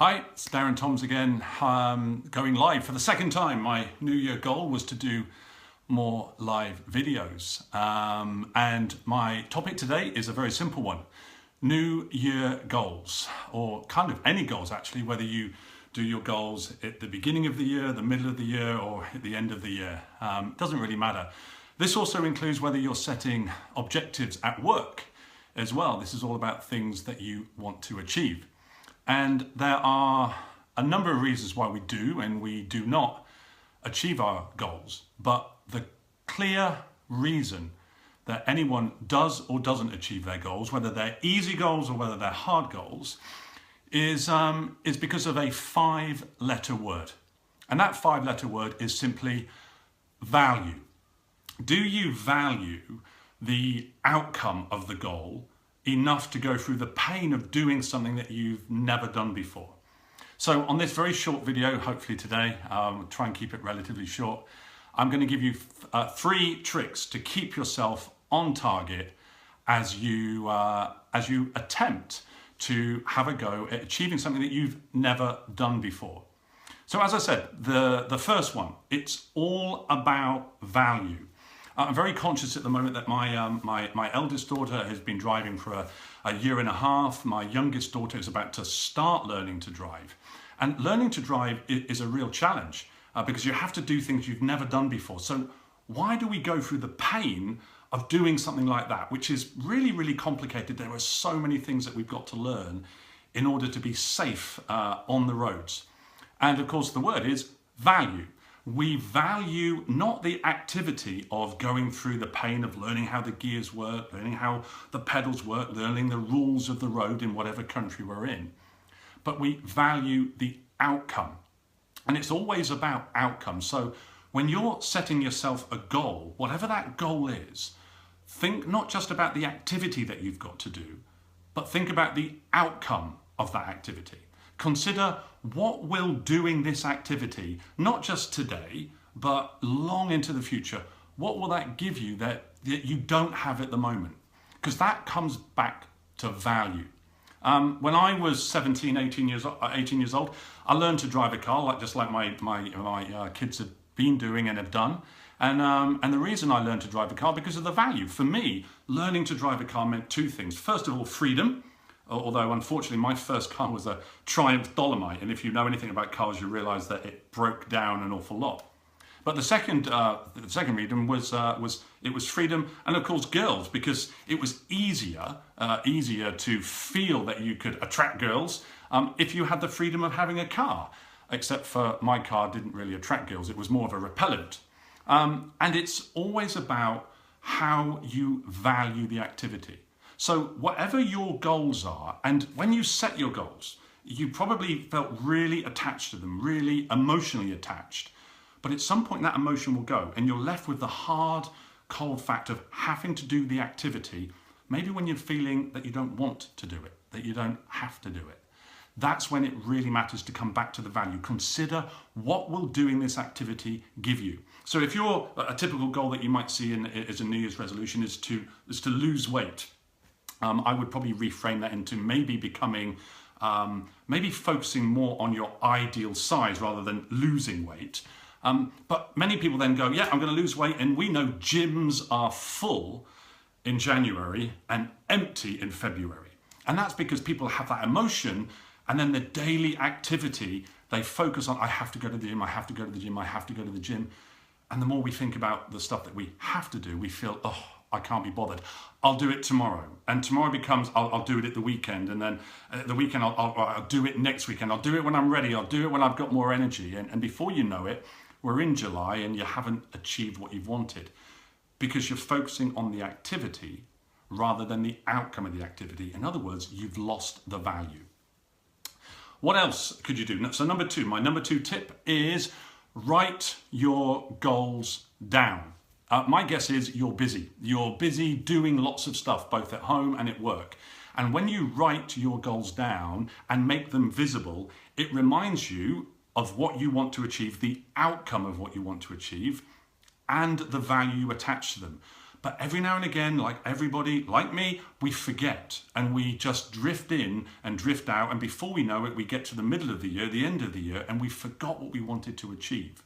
Hi, it's Darren Toms again, going live for the second time. My New Year goal was to do more live videos. And my topic today is a very simple one. New Year goals, or kind of any goals actually, whether you do your goals at the beginning of the year, the middle of the year, or at the end of the year. Doesn't really matter. This also includes whether you're setting objectives at work as well. This is all about things that you want to achieve. And there are a number of reasons why we do and we do not achieve our goals. But the clear reason that anyone does or doesn't achieve their goals, whether they're easy goals or whether they're hard goals, is because of a 5-letter word. And that 5-letter word is simply value. Do you value the outcome of the goal enough to go through the pain of doing something that you've never done before? So on this very short video, hopefully today, try and keep it relatively short, I'm going to give you 3 tricks to keep yourself on target as you attempt to have a go at achieving something that you've never done before. So as I said, the first one, it's all about value. I'm very conscious at the moment that my eldest daughter has been driving for a year and a half. My youngest daughter is about to start learning to drive. And learning to drive is a real challenge because you have to do things you've never done before. So why do we go through the pain of doing something like that, which is really, really complicated? There are so many things that we've got to learn in order to be safe on the roads. And of course, the word is value. We value not the activity of going through the pain of learning how the gears work, learning how the pedals work, learning the rules of the road in whatever country we're in, but we value the outcome. And it's always about outcome. So when you're setting yourself a goal, whatever that goal is, think not just about the activity that you've got to do, but think about the outcome of that activity. Consider what will doing this activity, not just today, but long into the future, what will that give you that you don't have at the moment? Because that comes back to value. When I was 17, 18 years old, I learned to drive a car, just like my kids have been doing and have done. And the reason I learned to drive a car, because of the value. For me, learning to drive a car meant 2 things. First of all, freedom. Although unfortunately my first car was a Triumph Dolomite, and if you know anything about cars, you realise that it broke down an awful lot. But the second reason was it was freedom, and of course girls, because it was easier to feel that you could attract girls if you had the freedom of having a car. Except for my car didn't really attract girls; it was more of a repellent. And it's always about how you value the activity. So whatever your goals are, and when you set your goals, you probably felt really attached to them, really emotionally attached. But at some point that emotion will go and you're left with the hard, cold fact of having to do the activity, maybe when you're feeling that you don't want to do it, that you don't have to do it. That's when it really matters to come back to the value. Consider what will doing this activity give you. So if a typical goal that you might see as a New Year's resolution is to lose weight, I would probably reframe that into maybe focusing more on your ideal size rather than losing weight. But many people then go, yeah, I'm going to lose weight. And we know gyms are full in January and empty in February. And that's because people have that emotion, and then the daily activity, they focus on, I have to go to the gym, I have to go to the gym, I have to go to the gym. And the more we think about the stuff that we have to do, we feel, oh, I can't be bothered. I'll do it tomorrow. And tomorrow becomes, I'll do it at the weekend. And then at the weekend, I'll do it next weekend. I'll do it when I'm ready. I'll do it when I've got more energy. And before you know it, we're in July and you haven't achieved what you've wanted because you're focusing on the activity rather than the outcome of the activity. In other words, you've lost the value. What else could you do? So my number 2 tip is write your goals down. My guess is you're busy. You're busy doing lots of stuff, both at home and at work. And when you write your goals down and make them visible, it reminds you of what you want to achieve, the outcome of what you want to achieve, and the value attached to them. But every now and again, like everybody, like me, we forget and we just drift in and drift out. And before we know it, we get to the middle of the year, the end of the year, and we forgot what we wanted to achieve.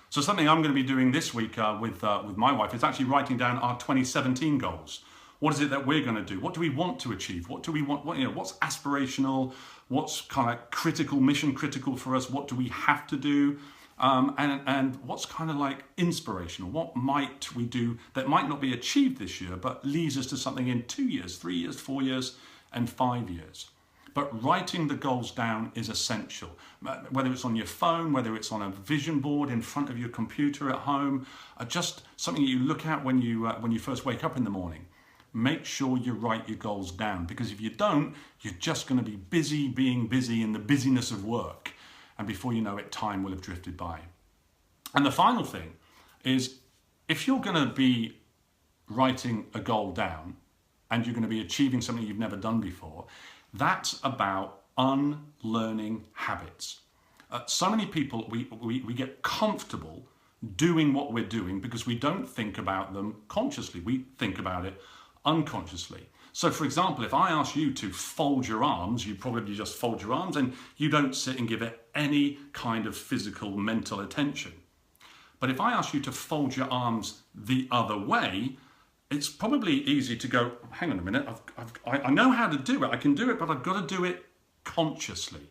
So something I'm going to be doing this week with my wife is actually writing down our 2017 goals. What is it that we're going to do? What do we want to achieve? What do we want? What's aspirational? What's kind of critical, mission critical for us? What do we have to do? And what's kind of like inspirational? What might we do that might not be achieved this year, but leads us to something in 2 years, 3 years, 4 years, and 5 years? But writing the goals down is essential. Whether it's on your phone, whether it's on a vision board in front of your computer at home, just something that you look at when you first wake up in the morning. Make sure you write your goals down, because if you don't, you're just going to be busy being busy in the busyness of work. And before you know it, time will have drifted by. And the final thing is, if you're going to be writing a goal down and you're going to be achieving something you've never done before, that's about unlearning habits. So many people, we get comfortable doing what we're doing because we don't think about them consciously. We think about it unconsciously. So for example, if I ask you to fold your arms, you probably just fold your arms and you don't sit and give it any kind of physical, mental attention. But if I ask you to fold your arms the other way, it's probably easy to go, hang on a minute, I know how to do it, I can do it, but I've got to do it consciously.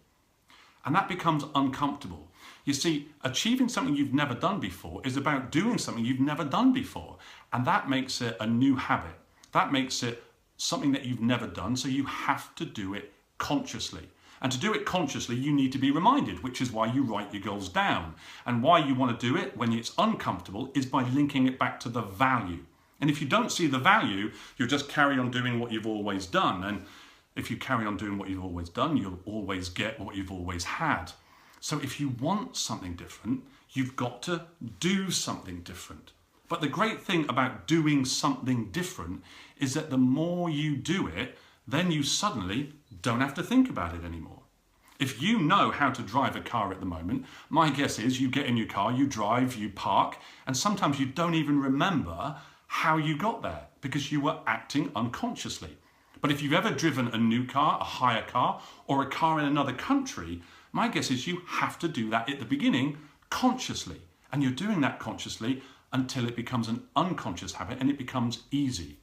And that becomes uncomfortable. You see, achieving something you've never done before is about doing something you've never done before. And that makes it a new habit. That makes it something that you've never done, so you have to do it consciously. And to do it consciously, you need to be reminded, which is why you write your goals down. And why you want to do it when it's uncomfortable is by linking it back to the value. And if you don't see the value, you'll just carry on doing what you've always done. And if you carry on doing what you've always done, you'll always get what you've always had. So if you want something different, you've got to do something different. But the great thing about doing something different is that the more you do it, then you suddenly don't have to think about it anymore. If you know how to drive a car at the moment, my guess is you get in your car, you drive, you park, and sometimes you don't even remember how you got there because you were acting unconsciously. But if you've ever driven a new car, a hire car, or a car in another country, my guess is you have to do that at the beginning consciously. And you're doing that consciously until it becomes an unconscious habit and it becomes easy.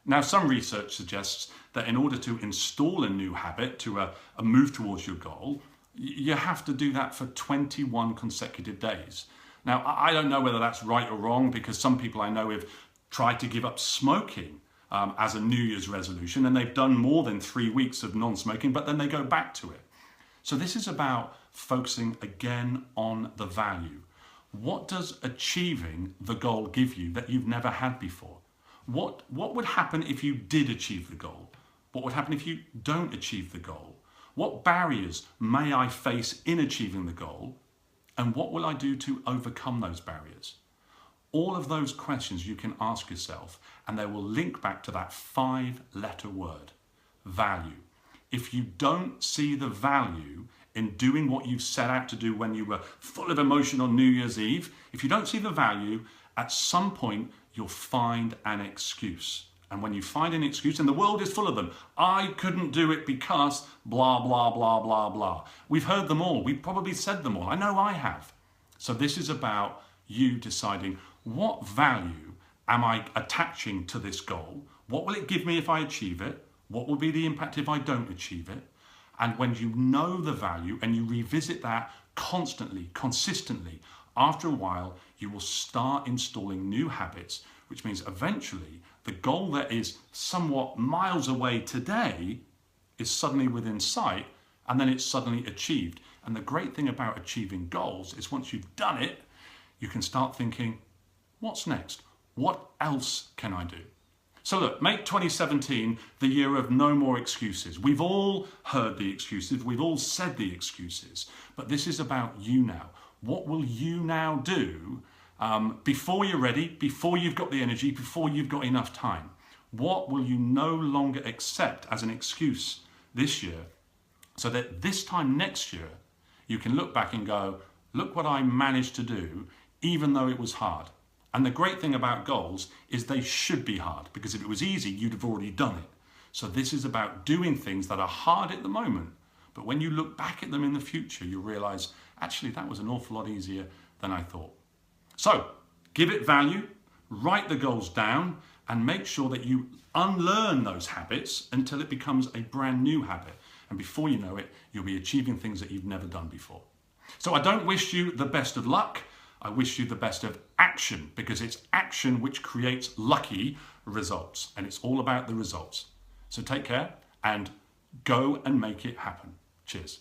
Now, some research suggests that in order to install a new habit, to a move towards your goal, you have to do that for 21 consecutive days. Now, I don't know whether that's right or wrong, because some people I know have tried to give up smoking as a New Year's resolution, and they've done more than 3 weeks of non-smoking, but then they go back to it. So this is about focusing again on the value. What does achieving the goal give you that you've never had before? What would happen if you did achieve the goal? What would happen if you don't achieve the goal? What barriers may I face in achieving the goal? And what will I do to overcome those barriers? All of those questions you can ask yourself, and they will link back to that 5-letter word, value. If you don't see the value in doing what you set out to do when you were full of emotion on New Year's Eve, if you don't see the value, at some point you'll find an excuse. And when you find an excuse, and the world is full of them, I couldn't do it because blah, blah, blah, blah, blah. We've heard them all. We've probably said them all. I know I have. So this is about you deciding, what value am I attaching to this goal? What will it give me if I achieve it? What will be the impact if I don't achieve it? And when you know the value and you revisit that constantly, consistently, after a while, you will start installing new habits, which means eventually the goal that is somewhat miles away today is suddenly within sight, and then it's suddenly achieved. And the great thing about achieving goals is once you've done it, you can start thinking, what's next? What else can I do? So look, make 2017 the year of no more excuses. We've all heard the excuses, we've all said the excuses, but this is about you now. What will you now do before you're ready, before you've got the energy, before you've got enough time? What will you no longer accept as an excuse this year, so that this time next year you can look back and go, look what I managed to do, even though it was hard. And the great thing about goals is they should be hard, because if it was easy, you'd have already done it. So this is about doing things that are hard at the moment, but when you look back at them in the future, you'll realize, actually, that was an awful lot easier than I thought. So give it value, write the goals down, and make sure that you unlearn those habits until it becomes a brand new habit. And before you know it, you'll be achieving things that you've never done before. So I don't wish you the best of luck. I wish you the best of action, because it's action which creates lucky results, and it's all about the results. So take care and go and make it happen. Cheers.